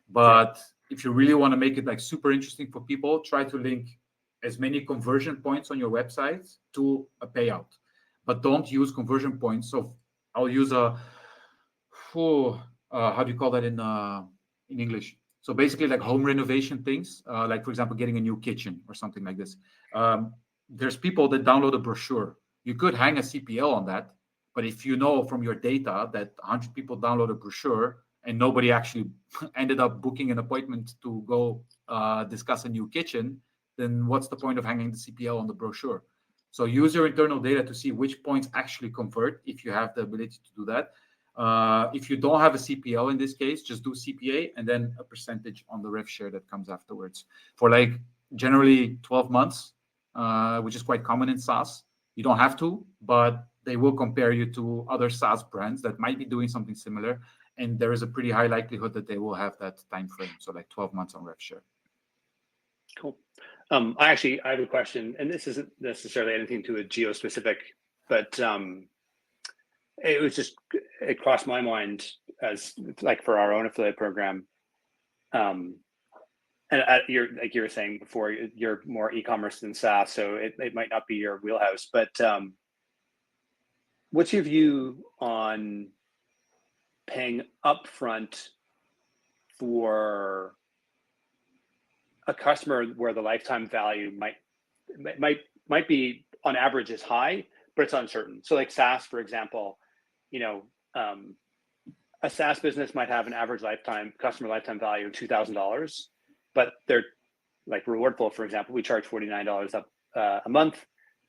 But if you really want to make it like super interesting for people, try to link as many conversion points on your website to a payout. But don't use conversion points. So I'll use how do you call that in English? So basically like home renovation things, like for example, getting a new kitchen or something like this. There's people that download a brochure. You could hang a CPL on that, but if you know from your data that 100 people download a brochure and nobody actually ended up booking an appointment to go discuss a new kitchen, then what's the point of hanging the CPL on the brochure? So use your internal data to see which points actually convert if you have the ability to do that. If you don't have a CPL in this case, just do CPA and then a percentage on the rev share that comes afterwards. For like generally 12 months, which is quite common in SaaS. You don't have to, but they will compare you to other SaaS brands that might be doing something similar. And there is a pretty high likelihood that they will have that time frame. So like 12 months on rev share. Cool. I have a question, and this isn't necessarily anything to a geo-specific, but it crossed my mind as like for our own affiliate program. And you're like you were saying before, you're more e-commerce than SaaS, so it might not be your wheelhouse. But what's your view on paying upfront for a customer where the lifetime value might be on average is high, but it's uncertain? So like SaaS, for example, a SaaS business might have an average customer lifetime value of $2,000, but they're like Rewardful, for example, we charge $49 up a month,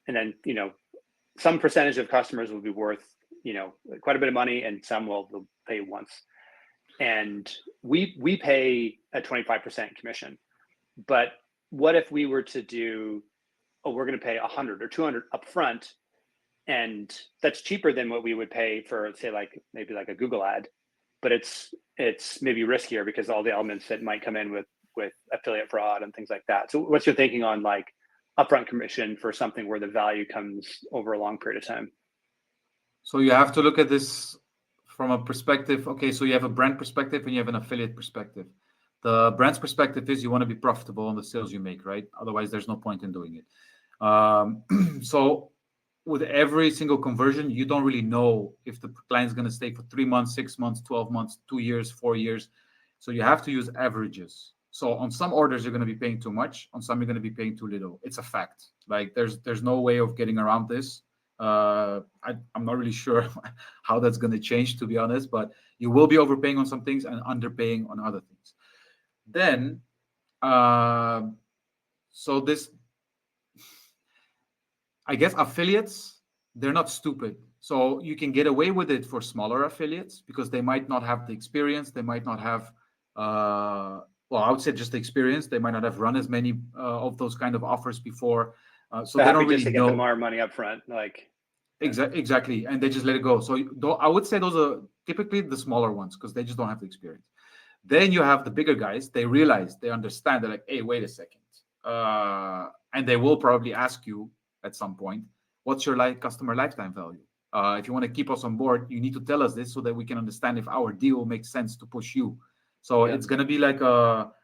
and then some percentage of customers will be worth quite a bit of money, and some will pay once, and we pay a 25% commission. But what if we were to do, we're going to pay 100 or 200 upfront, and that's cheaper than what we would pay for, say, maybe a Google ad, but it's maybe riskier because all the elements that might come in with affiliate fraud and things like that. So what's your thinking on like upfront commission for something where the value comes over a long period of time? So you have to look at this from a perspective. Okay, so you have a brand perspective and you have an affiliate perspective. The brand's perspective is you want to be profitable on the sales you make, right? Otherwise, there's no point in doing it. So with every single conversion, you don't really know if the client's going to stay for 3 months, 6 months, 12 months, 2 years, 4 years. So you have to use averages. So on some orders, you're going to be paying too much. On some, you're going to be paying too little. It's a fact. Like there's no way of getting around this. I'm not really sure how that's going to change, to be honest, but you will be overpaying on some things and underpaying on other things. Then, so this, I guess affiliates, they're not stupid. So you can get away with it for smaller affiliates because they might not have the experience. They might not have, well, I would say just the experience. They might not have run as many of those kind of offers before. So they don't really just to know. get the more money up front, like. Exactly. And they just let it go. So I would say those are typically the smaller ones because they just don't have the experience. Then you have the bigger guys. They realize, they understand. They're like, hey, wait a second. And they will probably ask you at some point, what's your customer lifetime value? If you want to keep us on board, you need to tell us this so that we can understand if our deal makes sense to push you. So it's going to be like, well,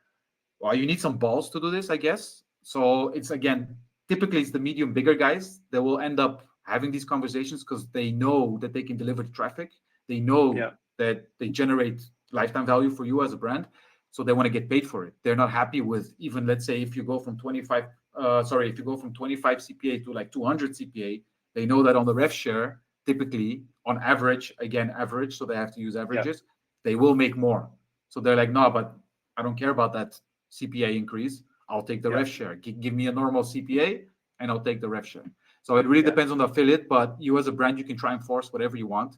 you need some balls to do this, I guess. So it's, again, typically it's the medium bigger guys that will end up having these conversations because they know that they can deliver the traffic. They know that they generate lifetime value for you as a brand. So they want to get paid for it. They're not happy with even, let's say, if you go from 25 CPA to like 200 CPA, they know that on the rev share, typically on average, again, average, so they have to use averages, they will make more. So they're like, no, but I don't care about that CPA increase. I'll take the rev share. Give me a normal CPA and I'll take the rev share. So it really depends on the affiliate, but you as a brand, you can try and force whatever you want.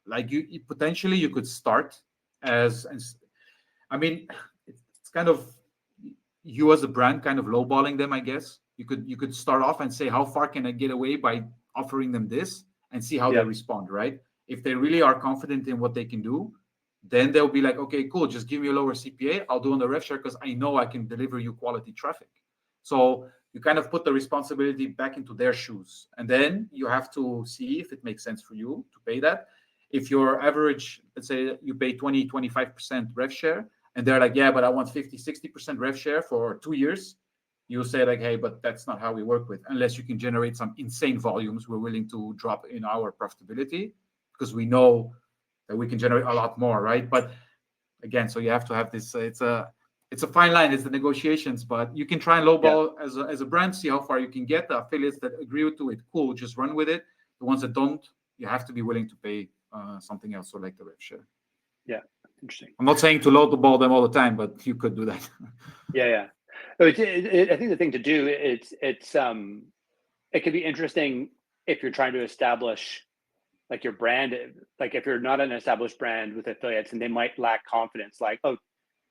Like you potentially you could start as I mean, it's kind of you as a brand kind of lowballing them, I guess. You could start off and say, how far can I get away by offering them this and see how they respond, right? If they really are confident in what they can do, then they'll be like, okay, cool, just give me a lower CPA. I'll do on the rev share because I know I can deliver you quality traffic. So you kind of put the responsibility back into their shoes. And then you have to see if it makes sense for you to pay that. If your average, let's say you pay 20, 25% rev share, and they're like, yeah, but I want 50, 60% rev share for 2 years, you'll say like, hey, but that's not how we work with. Unless you can generate some insane volumes, we're willing to drop in our profitability because we know that we can generate a lot more, right? But again, so you have to have this, it's a fine line, it's the negotiations, but you can try and lowball as a brand, see how far you can get. The affiliates that agree to it, cool, just run with it. The ones that don't, you have to be willing to pay something else, so like the rev share. Yeah, interesting. I'm not saying to load the ball them all the time, but you could do that. I think the thing to do, it could be interesting if you're trying to establish like your brand, like if you're not an established brand with affiliates and they might lack confidence, like,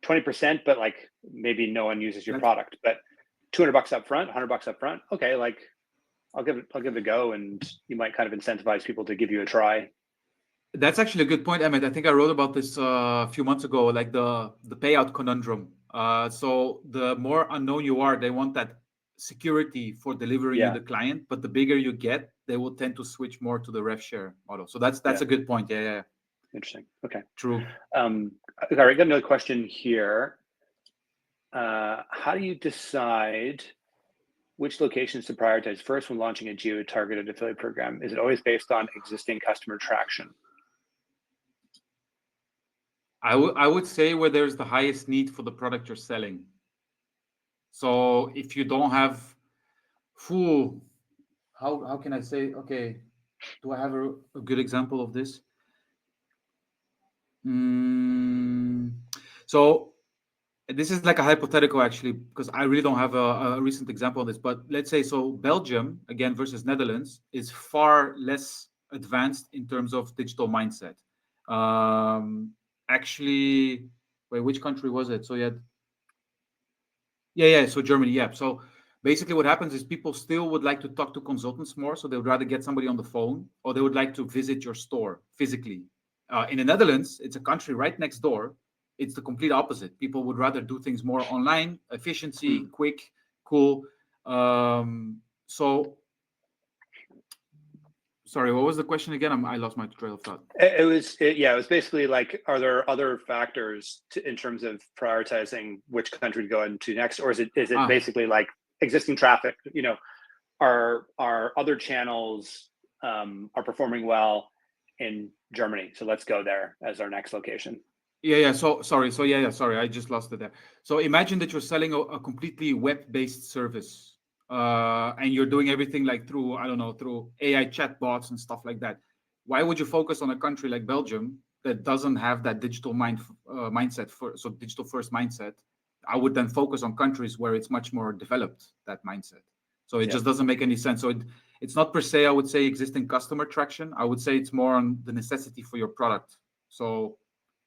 20%, but like maybe no one uses your product, but $200 up front, $100 up front. Okay. Like I'll give it a go. And you might kind of incentivize people to give you a try. That's actually a good point, Emmett. I think I wrote about this a few months ago, like the payout conundrum. So the more unknown you are, they want that security for delivering you the client, but the bigger you get, they will tend to switch more to the rev share model. So that's a good point. Yeah. Interesting. Okay. True. All right, got another question here. How do you decide which locations to prioritize first when launching a geo-targeted affiliate program? Is it always based on existing customer traction? I would say where there's the highest need for the product you're selling. So if you don't have full, how can I say, okay, do I have a good example of this? So this is like a hypothetical actually, because I really don't have a recent example of this, but let's say, so Belgium again versus Netherlands is far less advanced in terms of digital mindset. Actually, wait, which country was it? So so Germany, yeah. So basically what happens is people still would like to talk to consultants more, so they would rather get somebody on the phone, or they would like to visit your store physically. In the Netherlands, it's a country right next door. It's the complete opposite. People would rather do things more online, efficiency, quick, cool. So, sorry, what was the question again? I lost my trail of thought. It was basically like, are there other factors in terms of prioritizing which country to go into next, or is it basically like existing traffic? Are other channels are performing well in Germany, so let's go there as our next location. Yeah. So sorry. So sorry. I just lost it there. So imagine that you're selling a completely web-based service, and you're doing everything like through, I don't know, through AI chatbots and stuff like that. Why would you focus on a country like Belgium that doesn't have that mindset so digital first mindset? I would then focus on countries where it's much more developed, that mindset. So it Yeah. just doesn't make any sense. So it's not per se, I would say, existing customer traction. I would say it's more on the necessity for your product. So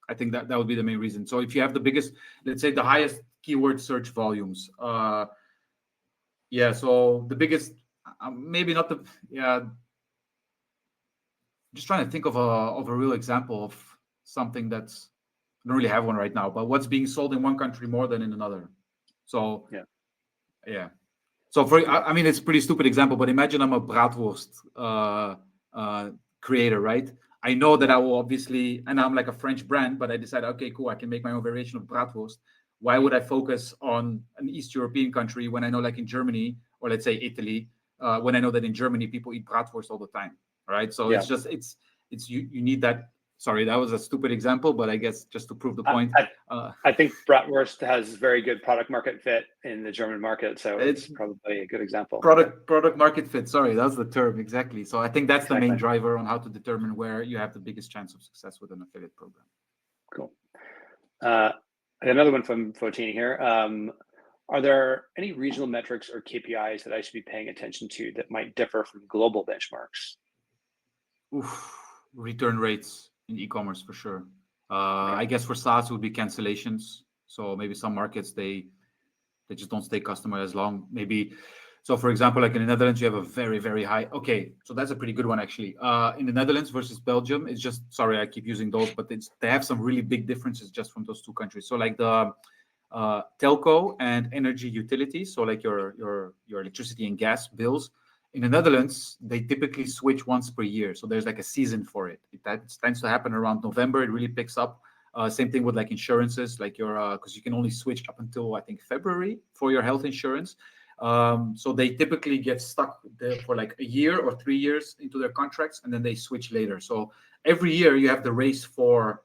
I think that would be the main reason. So if you have the biggest, let's say the highest keyword search volumes, so the biggest, maybe not the, just trying to think of a real example of something that's, I don't really have one right now, but what's being sold in one country more than in another. So yeah. So I mean, it's a pretty stupid example, but imagine I'm a bratwurst creator, right? I know that I will obviously, and I'm like a French brand, but I decided, okay, cool, I can make my own variation of bratwurst. Why would I focus on an East European country when I know, like in Germany, or let's say Italy, when I know that in Germany people eat bratwurst all the time, right? So it's just you need that. Sorry, that was a stupid example, but I guess just to prove the point. I think bratwurst has very good product market fit in the German market, so it's probably a good example. Product market fit. Sorry, that's the term exactly. So I think that's the main driver on how to determine where you have the biggest chance of success with an affiliate program. Cool. Another one from Fotini here. Are there any regional metrics or KPIs that I should be paying attention to that might differ from global benchmarks? Return rates in e-commerce for sure. I guess for SaaS it would be cancellations. So maybe some markets they just don't stay customer as long. Maybe so. For example, like in the Netherlands, you have a very, very high. Okay, so that's a pretty good one actually. In the Netherlands versus Belgium, it's just, sorry, I keep using those, but they have some really big differences just from those two countries. So like the telco and energy utilities, so like your electricity and gas bills. In the Netherlands, they typically switch once per year. So there's like a season for it. That tends to happen around November. It really picks up. Same thing with like insurances, like because you can only switch up until I think February for your health insurance. So they typically get stuck there for like a year or 3 years into their contracts, and then they switch later. So every year you have the race for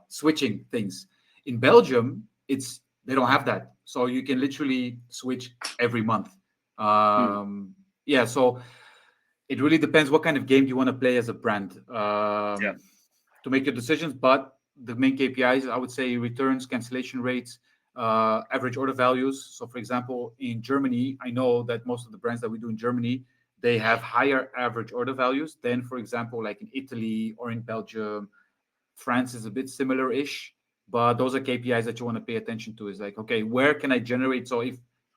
switching things. In Belgium, they don't have that. So you can literally switch every month. Yeah, so it really depends what kind of game you want to play as a brand to make your decisions. But the main KPIs, I would say returns, cancellation rates, average order values. So for example, in Germany, I know that most of the brands that we do in Germany, they have higher average order values than, for example, like in Italy or in Belgium. France is a bit similar-ish, but those are KPIs that you want to pay attention to. Is like, okay, where can I generate? So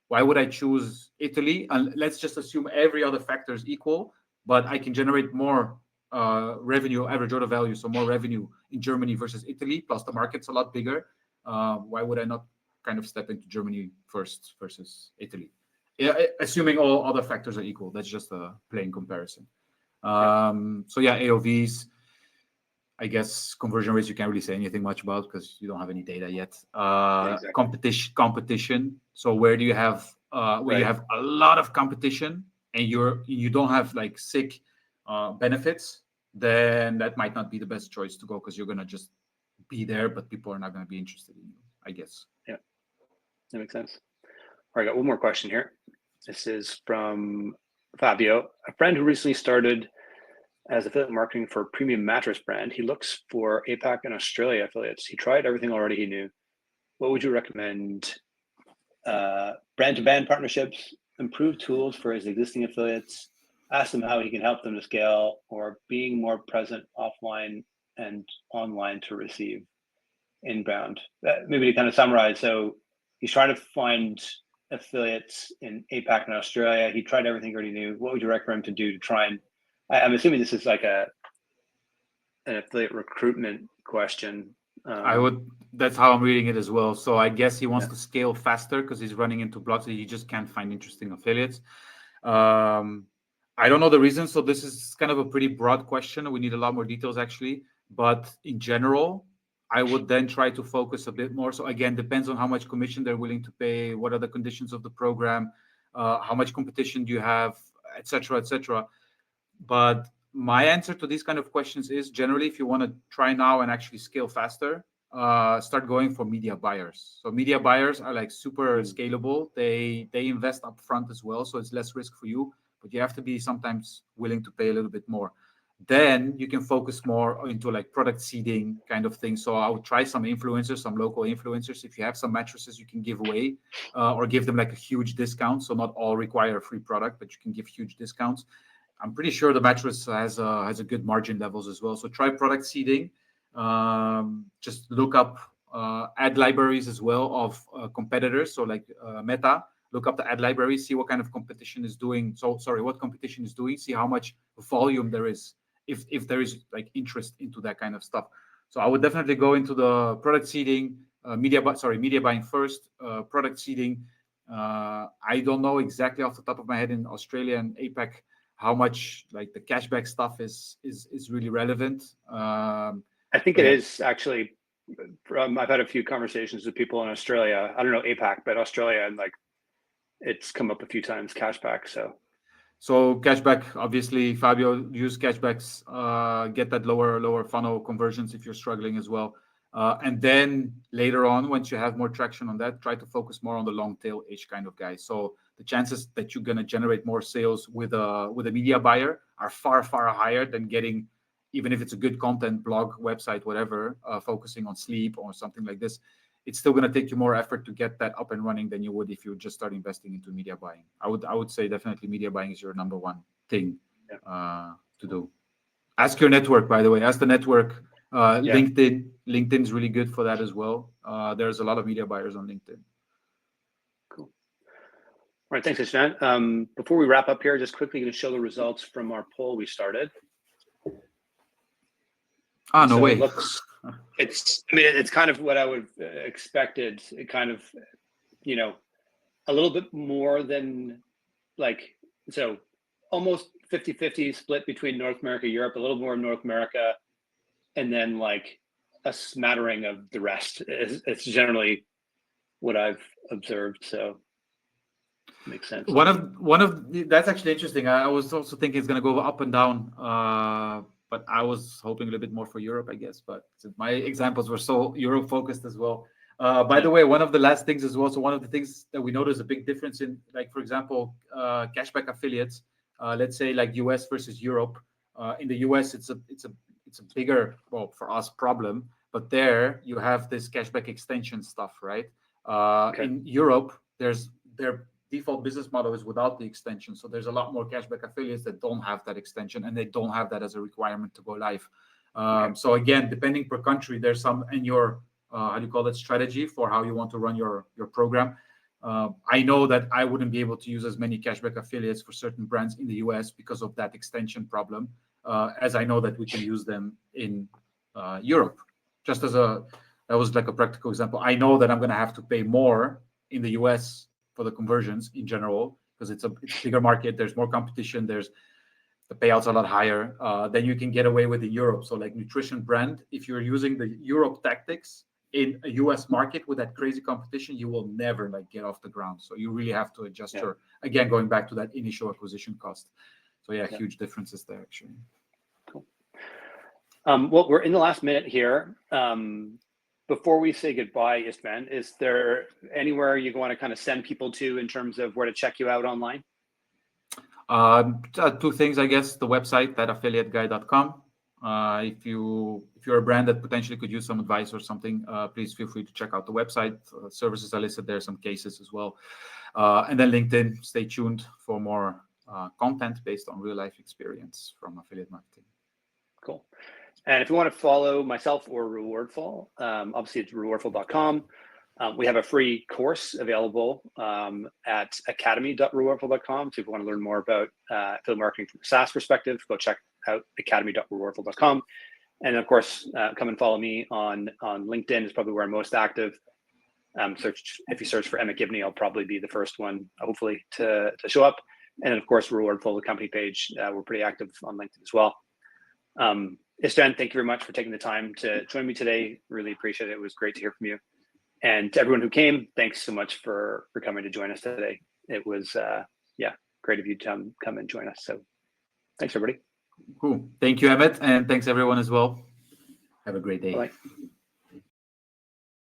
why would I choose Italy? And let's just assume every other factor is equal, but I can generate more revenue, average order value, so more revenue in Germany versus Italy, plus the market's a lot bigger. Why would I not kind of step into Germany first versus Italy? Yeah, assuming all other factors are equal. That's just a plain comparison. So yeah, AOVs. I guess conversion rates you can't really say anything much about because you don't have any data yet. Competition. So where do you have you have a lot of competition and you don't have like sick benefits, then that might not be the best choice to go because you're gonna just be there, but people are not gonna be interested in you, I guess. Yeah, that makes sense. All right, I got one more question here. This is from Fabio, a friend who recently started as affiliate marketing for a premium mattress brand. He looks for APAC and Australia affiliates. He tried everything already he knew. What would you recommend? Brand-to-brand partnerships, improved tools for his existing affiliates, ask him how he can help them to scale, or being more present offline and online to receive inbound. Maybe to kind of summarize, so he's trying to find affiliates in APAC and Australia. He tried everything he already knew. What would you recommend him to do to try and, I'm assuming this is like an affiliate recruitment question. That's how I'm reading it as well. So I guess he wants to scale faster because he's running into blocks that he just can't find interesting affiliates. I don't know the reason. So this is kind of a pretty broad question. We need a lot more details actually. But in general, I would then try to focus a bit more. So again, depends on how much commission they're willing to pay, what are the conditions of the program, how much competition do you have, etc., etc. But my answer to these kind of questions is generally, if you want to try now and actually scale faster, start going for media buyers. So media buyers are like super scalable. They invest upfront as well, so it's less risk for you, but you have to be sometimes willing to pay a little bit more. Then you can focus more into like product seeding kind of thing. So I would try some influencers, some local influencers. If you have some mattresses you can give away, or give them like a huge discount. So not all require a free product, but you can give huge discounts. I'm pretty sure the mattress has a good margin levels as well. So try product seeding. Just look up ad libraries as well of competitors. So like Meta, look up the ad library, see what kind of competition is doing. So sorry, what competition is doing, see how much volume there is, if there is like interest into that kind of stuff. So I would definitely go into the product seeding, media buying first, product seeding. I don't know exactly off the top of my head in Australia and APAC how much like the cashback stuff is really relevant. I think it is actually. I've had a few conversations with people in Australia. I don't know APAC, but Australia, and like it's come up a few times, cashback. So cashback, obviously, Fabio, use cashbacks, get that lower funnel conversions if you're struggling as well. And then later on, once you have more traction on that, try to focus more on the long tail-ish kind of guys. So the chances that you're going to generate more sales with a media buyer are far, far higher than getting, even if it's a good content, blog, website, whatever, focusing on sleep or something like this. It's still going to take you more effort to get that up and running than you would if you just start investing into media buying. I would say definitely media buying is your number one thing to do. Ask your network, by the way. Ask the network. LinkedIn. LinkedIn is really good for that as well. There's a lot of media buyers on LinkedIn. Cool. All right, thanks, Ishtvan. Before we wrap up here, just quickly going to show the results from our poll we started. No way. It's kind of what I would have expected. It kind of, a little bit more than like, so almost 50-50 split between North America, Europe, a little more North America, and then like a smattering of the rest. It's generally what I've observed. So makes sense. One of that's actually interesting. I was also thinking it's going to go up and down. But I was hoping a little bit more for Europe, I guess. But my examples were so Europe focused as well. By the way, one of the last things as well. So one of the things that we notice a big difference in, like for example, cashback affiliates. Let's say like US versus Europe. In the US, it's a bigger, well, for us, problem. But there you have this cashback extension stuff, right? In Europe, their default business model is without the extension. So there's a lot more cashback affiliates that don't have that extension, and they don't have that as a requirement to go live. So again, depending per country, there's some in your how do you call it, strategy for how you want to run your program. I know that I wouldn't be able to use as many cashback affiliates for certain brands in the US because of that extension problem, as I know that we can use them in Europe. Just as that was like a practical example. I know that I'm going to have to pay more in the US for the conversions in general, because it's a bigger market. There's more competition. There's the payouts are a lot higher than you can get away with in Europe. So like nutrition brand, if you're using the Europe tactics in a US market with that crazy competition, you will never like get off the ground. So you really have to adjust your, again, going back to that initial acquisition cost. So huge differences there actually. Cool. Well, we're in the last minute here. Before we say goodbye, Ishtvan, is there anywhere you want to kind of send people to in terms of where to check you out online? Two things, I guess. The website, thataffiliateguy.com. If you're a brand that potentially could use some advice or something, please feel free to check out the website. Services are listed there, some cases as well. And then LinkedIn, stay tuned for more content based on real life experience from affiliate marketing. Cool. And if you want to follow myself or Rewardful, obviously it's rewardful.com. We have a free course available at academy.rewardful.com. So if you want to learn more about affiliate marketing from a SaaS perspective, go check out academy.rewardful.com. And of course, come and follow me on LinkedIn is probably where I'm most active. If you search for Emmett Gibney, I'll probably be the first one, hopefully, to show up. And then of course, Rewardful, the company page, we're pretty active on LinkedIn as well. Ishtvan, thank you very much for taking the time to join me today. Really appreciate it. It was great to hear from you. And to everyone who came, thanks so much for coming to join us today. It was, great of you to come and join us. So thanks, everybody. Cool. Thank you, Emmett. And thanks, everyone, as well. Have a great day. Bye.